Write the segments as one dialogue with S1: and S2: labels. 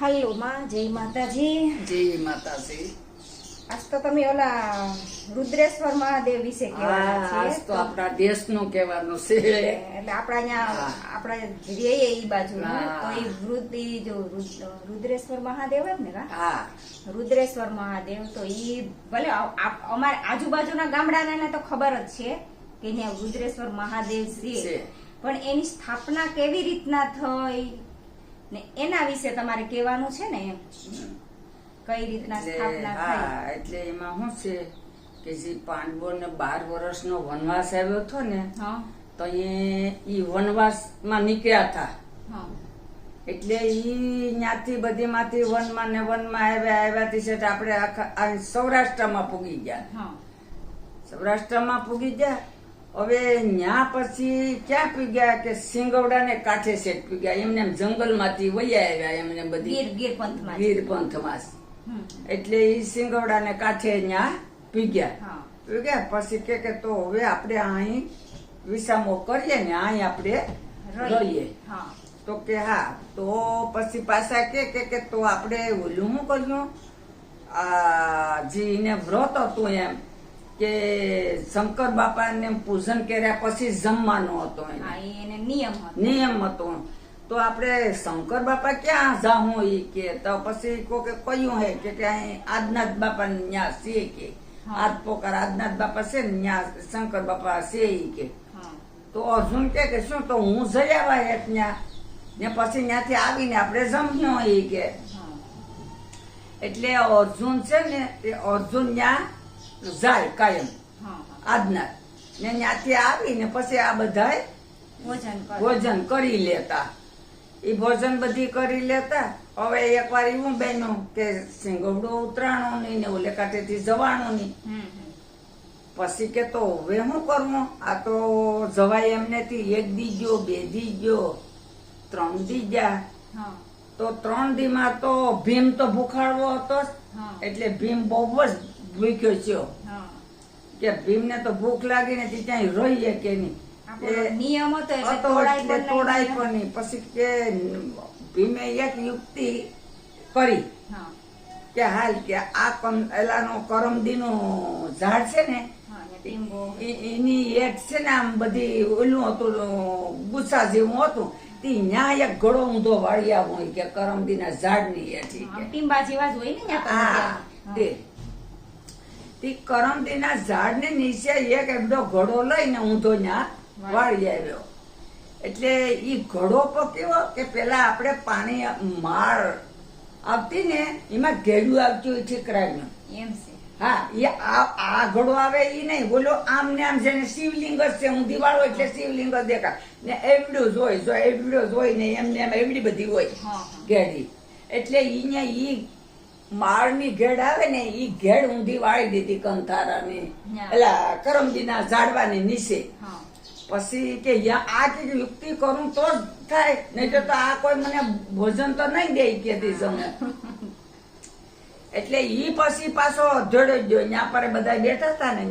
S1: હાલો માં, જય માતાજી.
S2: જય માતાજી.
S1: આજ તો તમે ઓલા રુદ્રેશ્વર મહાદેવ વિશે કહેવાના છે.
S2: આજ તો આપણા દેશનું કહેવાનું છે.
S1: એટલે આપણા અહીંયા આપણા રહીએ ઈ બાજુ તો એ રુદ્રેશ્વર મહાદેવ જ ને
S2: હા,
S1: રુદ્રેશ્વર મહાદેવ તો ઈ ભલે અમારે આજુબાજુના ગામડાના તો ખબર જ છે કે અહીંયા રુદ્રેશ્વર મહાદેવ છે, પણ એની સ્થાપના કેવી રીતના થઈ ને એના વિશે તમારે કહેવાનું છે ને, એમ કઈ રીતના સ્થાપના થઈ.
S2: હા, એટલે એમાં શું છે કે જે પાંડવોને 12 વર્ષનો વનવાસ આવ્યો હતો ને, તો એ વનવાસમાં નીકળ્યા હતા. એટલે ઈ ન્યાથી બધીમાંથી વનમાં ને વનમાં આવ્યાથી છે આપણે આખા સૌરાષ્ટ્રમાં પૂગી ગયા. સૌરાષ્ટ્રમાં પૂગી ગયા. હવે ન્યા પછી ક્યાં પૂગ્યા કે સિંગવડા ને કાંઠે સેટ પૂગ્યા. એમને જંગલમાંથી વયા આવ્યા એમને બધી ગીર પંથમાં. એટલે ઈ સિંગવડા ને કાંઠે ન્યા પૂગ્યા. પછી કે તો હવે આપણે અહીં વિસામો કરીએ ને અહીં આપણે રહીએ. તો કે હા. તો પછી પાછા કે તો આપણે ઓલું શું કર્યું, જે એને વ્રત હતું એમ કે શંકર બાપા ને પૂજન કર્યા પછી જમવાનો હતો, નિયમ હતો. તો આપણે શંકર બાપા ક્યાં જાઉં ઈ કે તો પછી કયું હે કે આદનાથ બાપા ન્યા છે કે આદ પોકાર આદનાથ બાપા છે ને ન્યા શંકર બાપા છે ઈ કે. તો અર્જુન કે શું તો હું જઈ આવ્યા એક ન્યા ને પછી ત્યાંથી આવીને આપણે જમ્યો ઈ કે. એટલે અર્જુન છે ને એ અર્જુન ન્યા જાય કાયમ આદનાથ ને ત્યાંથી આવીને પછી આ બધા ભોજન કરી લેતા. એ ભોજન બધી કરી લેતા. હવે એક વાર એવું બન્યું કે સિંગવડો ઉતરાણો નહીં ને ઓલે કાંઠેથી જવાનું નહીં. પછી કે તો હવે શું કરવું, આ તો જવાય એમ નથી. 1 દી ગયો, 2 દી ગયો, 3 દી ગયા. તો 3 દી માં તો ભીમ તો ભૂખાડવો હતો. એટલે ભીમ બહુ જ ભૂખ્યો થયો કે ભીમ ને તો ભૂખ લાગી ને ત્યાં રહીએ કે નહીં,
S1: નિયમ હતો
S2: એટલે તોડાય પણ નહીં. પછી કે ભીમે એક યુક્તિ કરી કે હાલ કે આ એલાનો કરમદી નું ઝાડ છે ને એની એક છે ને આમ બધી ઓલું હતું ગુસ્સા જેવું હતું. ત્યાં એક ઘડો ઊંધો વાળી આવું કે કરમદી ના ઝાડ ની
S1: ટીંબા જેવા જ હોય ને.
S2: કરમદી ના ઝાડ ને નીચે એક એવડો ઘડો લઈને ઊંધો ત્યાં વાળી આવ્યો. એટલે ઈ ઘડો કેવો કે પેલા આપણે પાણી માળ આવતી ને એમાં ઘેડું આવતું હોય ઠીકરાનું
S1: એમ છે.
S2: હા, એ આ ઘડો આવે ઈ નહીં, બોલો આમ ને આમ છે ને શિવલિંગ જ છે. હું દિવાળો એટલે શિવલિંગ જ દેખાય ને એવડું જ હોય, જો એવડું જ હોય ને એમને એમ એવડી બધી હોય ઘેડી. એટલે ઈ માળ ની ઘેડ આવે ને ઈ ઘેડ ઊંધી વાળી દીધી કંથારાની એલા કરમદી ના ઝાડવાની નીચે. પછી કે આ કે યુક્તિ કરું તો જ થાય, નહીં તો આ કોઈ મને ભોજન તો નહીં દે કે જમું. એટલે ઈ પછી પાછો ધડો ગયો. ત્યાં પર બધા બેઠા હતા ને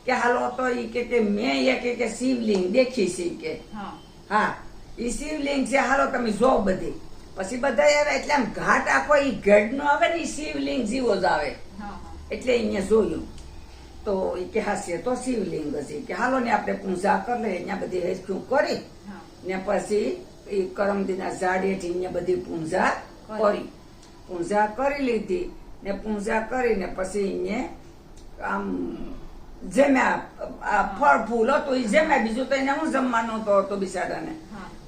S2: કે હાલો તો ઈ કે મેં એક કે શિવલિંગ દેખી છે કે હા ઈ શિવલિંગ છે, હાલો તમે જો બધી. પછી બધા આવે એટલે આમ ઘાટ આખો ઈ ગઢ નો આવે ને શિવલિંગ જેવો જ આવે. એટલે અહીંયા જોયું તો ઈ કે હાસ્ય તો શિવલિંગ છે કે હાલો ને આપણે પૂજા કરી લઈએ. અહીંયા બધી હેચકું કરી ને પછી એ કરમદી ના ઝાડ હેઠી અહીંયા બધી પૂજા કરી લીધી ને પૂજા કરીને પછી અહીંયા આમ જમ્યા. ફળ ફૂલ હતું એ જમ્યા, બીજું તો એને હું જમવાનું તો હતું બિચારાને.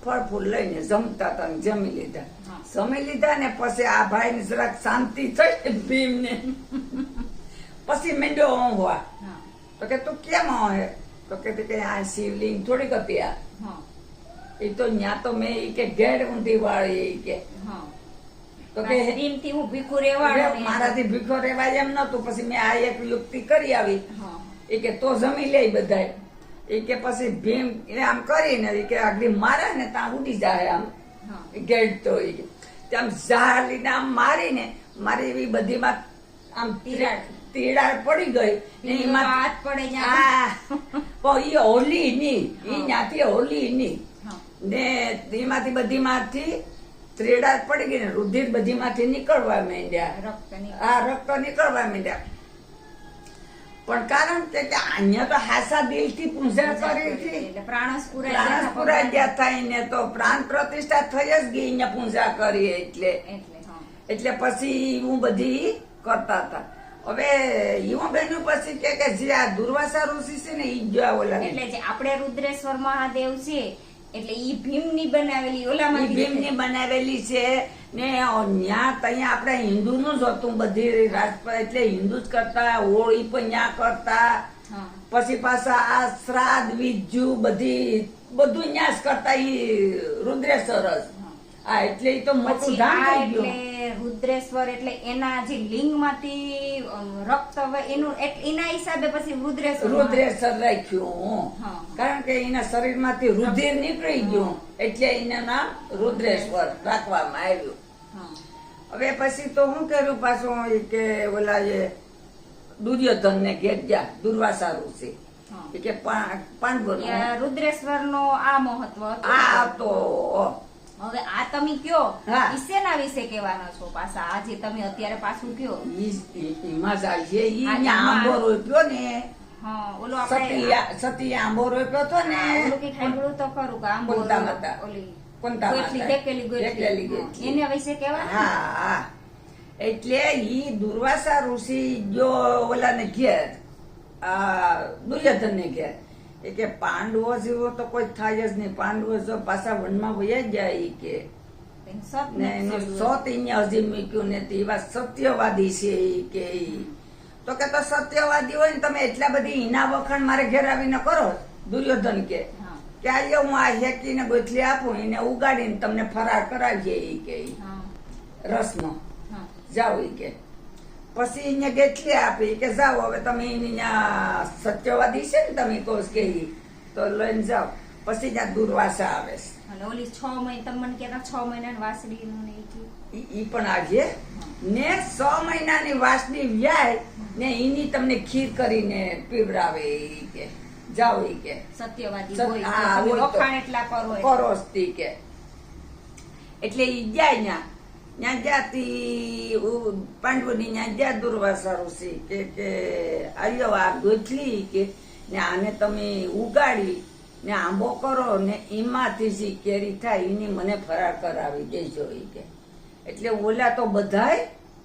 S2: ફળ ફૂલ લઈને જમતા હતા, જમી લીધા ને પછી આ ભાઈ ને જરાક શાંતિ થઈ ભીમ ને. પછી મેંડો હોવા તો કે તું કેમ હે, તો કે આ શિવલિંગ થોડીક હતી આ. એ તો ન્યા તો મેં કે ઘેડ ઊંધી વાળી કે તો કે મારાથી ભીખો રેવાય એમ નતું. પછી મેં આ એક યુક્તિ કરી આવી એ કે તો જમી લે બધા. એ કે પછી ભીમ આમ કરીને કે આગળ મારે ને ત્યાં ઉડી જાય આમ ઘેડ. તો આમ ઝાડ લઈને આમ મારીને મારી એવી બધી માં આમ તીડાળ પડી ગઈ. એ હોલી ની ત્યાંથી હોલી ની ને એમાંથી બધી માંથી ત્રેડા પડી ગઈ ને રુધિર બધીમાંથી નીકળવા માંડ્યા.
S1: રક્તની
S2: રક્ત નીકળવા માંડ્યા. પણ કારણ કે અહીંયા તો હાસા દિલથી પૂજા કરી હતી.
S1: એટલે પ્રાણસ
S2: પ્રાણ પુરાઈ ગયા થાય ને તો પ્રાણ પ્રતિષ્ઠા થઈ જ ગઈ અહીંયા પૂજા કરી એટલે પછી હું બધી કરતા હતા. હવે એવું બન્યું પછી કે જે આ દુર્વાસા ઋષિ છે ને ઈ જ ઓલા
S1: એટલે જે આપણે રુદ્રેશ્વર મહાદેવ છે એટલે ઈ ભીમની બનાવેલી ઓલામાં
S2: ભીમની બનાવેલી છે ને ન્યા ત્યાં આપણે હિન્દુનું જ હતું બધી રાજપૂત એટલે હિન્દુ જ કરતા હોળી પણ ન્યા કરતા. પછી પાછા આ શ્રાદ્ધ વિજુ બધું ન્યા જ કરતા ઈ રુદ્રેશ્વર જ. એટલે ઈ તો મોટું ધામ થઈ ગયું.
S1: એટલે રુદ્રેશ્વર એટલે એના જે લિંગમાંથી રક્ત એનું એના હિસાબે પછી
S2: રુદ્રેશ્વર રાખ્યું. કારણ કે એના શરીરમાંથી રુધિર નીકળી ગયું એટલે એનું નામ રુદ્રેશ્વર રાખવામાં આવ્યું. હવે પછી તો શું કર્યું પાછું કે ઓલા જે દુર્યોધન ને ઘેર ગયા દુર્વાસા ઋષિ કે પાંડવો
S1: રુદ્રેશ્વર નો આ મહત્વ
S2: આ તો
S1: હવે આ તમે કયો શેના વિશે કહેવાના છો પાછા આજે તમે અત્યારે પાછું કયો
S2: એમાં જાય છે ઈ આંબો રોપ્યો ને
S1: ઓલો
S2: સતી આંબો રોપ્યો તો ને
S1: ઓલું કે ખાઈડું તો ખરું કે આંબો ઓલી એના વિશે કહેવાના.
S2: હા એટલે ઈ દુર્વાસા ઋષિ જો ઓલા ને ઘેર દુર્યોધન ને ઘેર કે પાંડવો જેવો તો કોઈ થાય જ નહીં. પાંડવો જો પાછા વનમાં વયા જાય કે સત અહીંયા હજી મૂક્યું ને એવા સત્યવાદી છે કે તો કે તો સત્યવાદી હોય ને તમે એટલા બધી હિના વખાણ મારે ઘેર આવીને કરો. દુર્યોધન કે આજે હું આ હેકીને ગોથલી આપું એને ઉગાડીને તમને ફરાર કરાવીએ કે રસનો જાઓ કે પછી અહીંયા ગેટલી આપી કે જાઓ હવે તમે અહીંયા સત્યવાદી છે ને તમે કહો કે તો લઈને જાઓ. પછી ત્યાં દુર્વાસા આવે
S1: ઓલી 6 મહિના તમને કેતા 6 મહિનાની વાસળી
S2: ઈ પણ આજે ને 6 મહિનાની વાસળી વ્યાય ને એની તમને ખીર કરીને પીવડાવે કે જાઓ કે
S1: સત્યવાદી
S2: કરો કે એટલે ઈ જાય ત્યાં જ્યાંથી પાંડવોની ત્યાં જ્યાં દુર્વાસા ઋષિ કે આલ્યો આ ગોથલી કે ને આને તમે ઉગાડી ને આંબો કરો ને એમાંથી જે કેરી થાય એની મને ફરાર કરાવી દેજો કે. એટલે ઓલા તો બધાય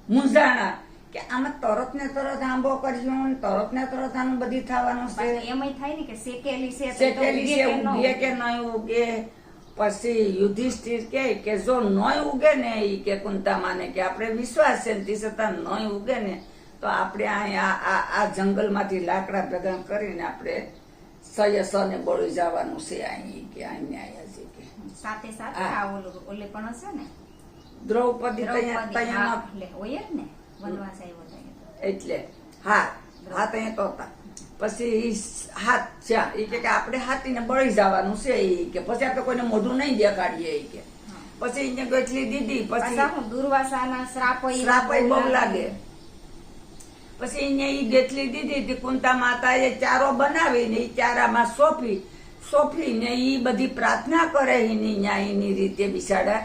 S2: મૂંઝાણા કે આમાં તરત ને તરત આંબો કરશું તરત ને તરત આનું બધી થવાનું છે.
S1: એમાં થાય ને કે શેકેલી
S2: છે ઉગે કે નહીં ઉગે. પછી યુધિષ્ઠિર કે જો નોય ઉગે ને ઈ કે કુંતામાને કે આપણે વિશ્વાસ છે ને છતાં નોય ઉગે ને તો આપણે આ જંગલ માંથી લાકડા ભેગા કરીને આપણે સને બળી જવાનું છે અહીં કે અહીંયા છે કે
S1: સાથે સાથે ઓલે પણ હશે ને
S2: દ્રૌપદી એટલે હા ત્યાં તો હતા. પછી હાથ છે એ કે આપણે હાથીને બળી જવાનું છે એ કે પછી આપણે કોઈને મોઢું નહીં દેખાડીએ એ કે. પછી એને ગોઠલી દીધી પછી
S1: દુર્વાસાના શ્રાપ
S2: બહુ લાગે. પછી એને ઈ ગેટલી દીધી કુંતા માતાએ ચારો બનાવીને ઈ ચારામાં સોંપી ને ઈ બધી પ્રાર્થના કરે એની રીતે બિસાડા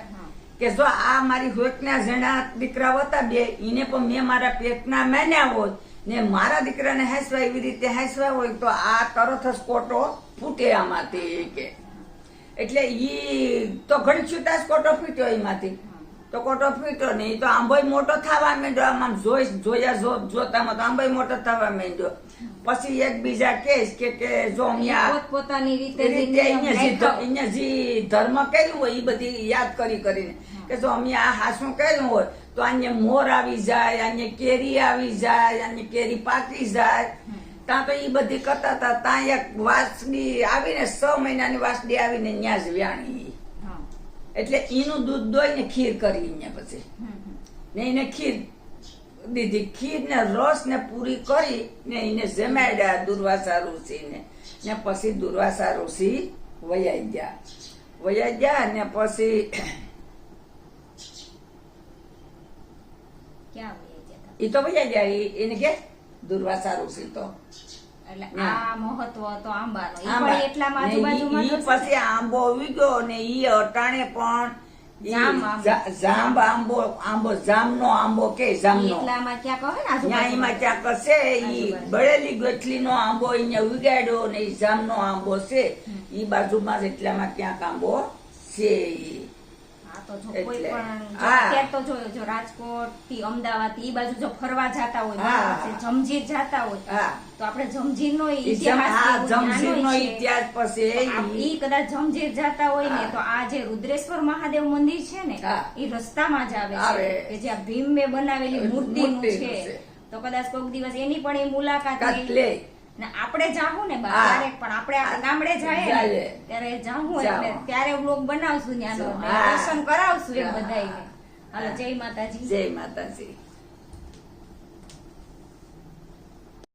S2: કે જો આ મારી હોકના જણા દીકરા હતા બે એને પણ મેં મારા પેટના માન્યા હોય ને મારા દીકરાને હાંસવા એવી રીતે હાંસવા હોય તો આ તરત જ કોટો ફૂટે આમાંથી કે. એટલે ઈ તો ઘણી છૂટા જ કોટો ફૂટ્યો એમાંથી તો કોટો ફૂટ્યો ને તો આંબોય મોટો થવા માંડ્યો. આમ જોતામાં તો આંબોય મોટો થવા માંડ્યો. પછી એકબીજા કે જો
S1: પોતાની રીતે
S2: અહીંયા જે ધર્મ કર્યું હોય એ બધી યાદ કરીને કે જો અમે આ હાસું કર્યું હોય તો અહીંયા મોર આવી જાય, અહીંયા કેરી આવી જાય, અહીંયા કેરી પાકી જાય. ત્યાં તો એ બધી કરતા હતા. ત્યાં એક વાસડી આવીને 6 મહિનાની વાસડી આવીને ન્યા જ વ્યાણી. એટલે એનું દૂધ દોઈને ખીર કરી ને પછી ને એને ખીર દીધી. ખીર ને રસ ને પૂરી કરી ને એને જમાડ્યા દુર્વાસા ઋષિ ને પછી દુર્વાસા ઋષિ વયા ગયા ને પછી એ તો વયા ગયા. એને કે દુર્વાસા ઋષિ તો
S1: પછી
S2: આંબો ઉગ્યો ને ઈ અટાણે પણ ઈ
S1: જામ આંબો.
S2: જાંબ આંબો જામનો આંબો કે જામનો
S1: એટલામાં ક્યાંક હોય ને
S2: ત્યાં
S1: આજુબાજુ.
S2: એમાં ક્યાંક હશે ઈ બળેલી ગોથલીનો આંબો અહીંયા ઉગાડ્યો ને ઈ જામનો આંબો છે ઈ બાજુમાં જ એટલામાં ક્યાંક આંબો છે ઈ.
S1: હા, તો જો કોઈ
S2: એટલે,
S1: પણ જો
S2: હા.
S1: અત્યારે તો જો રાજકોટ થી અમદાવાદ થી ઈ બાજુ જો ફરવા જાતા હોય,
S2: હા.
S1: બરાબર છે, જમજીર જાતા હોય
S2: હા
S1: તો આપણે જમજીર નો
S2: ઈ
S1: ઇતિહાસ
S2: જમશીરનો ઇતિહાસ પછી
S1: ઈ કદાચ જમજીર જાતા હોય ને તો આ જે રુદ્રેશ્વર મહાદેવ મંદિર છે ને
S2: હા.
S1: ઈ રસ્તામાં જ આવે
S2: આવે.
S1: છે કે જ્યાં ભીમે બનાવેલી મૂર્તિનું
S2: મૂર્તિનું
S1: છે.
S2: છે.
S1: તો કદાચ કોઈક દિવસ એની પણ એ મુલાકાત
S2: કાંઈક
S1: લે.
S2: લે.
S1: ને આપણે જાહું ને બા,
S2: હા.
S1: ક્યારેક પણ આપણે આ ગામડે જાય ને
S2: જાય.
S1: ત્યારે જાહું
S2: જાઓ.
S1: એટલે ત્યારે વ્લોગ બનાવશું ત્યાંનો ને
S2: હા.
S1: દર્શન કરાવશું એમ
S2: હા.
S1: બધાયને. હાલો, જય માતાજી.
S2: જય માતાજી.